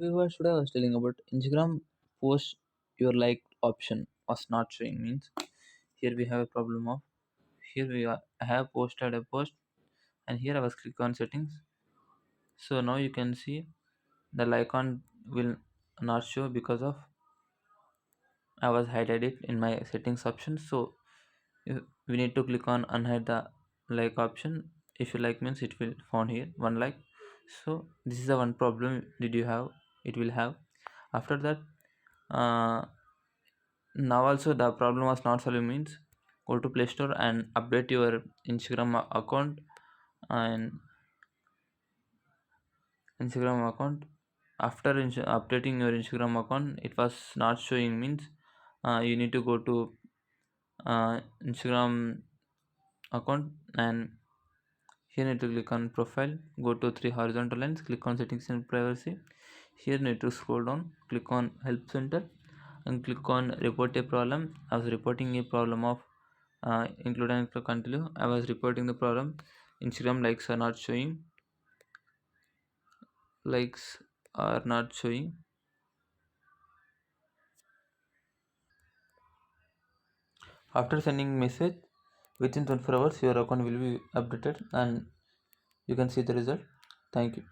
What should I was telling about Instagram post your like option was not showing means here we have a problem of here I have posted a post and here I was click on settings. So now you can see the icon will not show because of I was hided it in my settings option. So we need to click on unhide the like option. If you like means it will found here one like. So this is the one problem did you have it will have. After that, uh, now also the problem was not solved means go to Play Store and update your Instagram account. And Instagram account after updating your Instagram account it was not showing means you need to go to Instagram account, and here need to click on profile, go to three horizontal lines, click on settings and privacy. Here need to scroll down, click on help center and click on report a problem. I was reporting a problem of including to continue. I was reporting the problem. Instagram likes are not showing. After sending message within 24 hours your account will be updated and you can see the result. Thank you.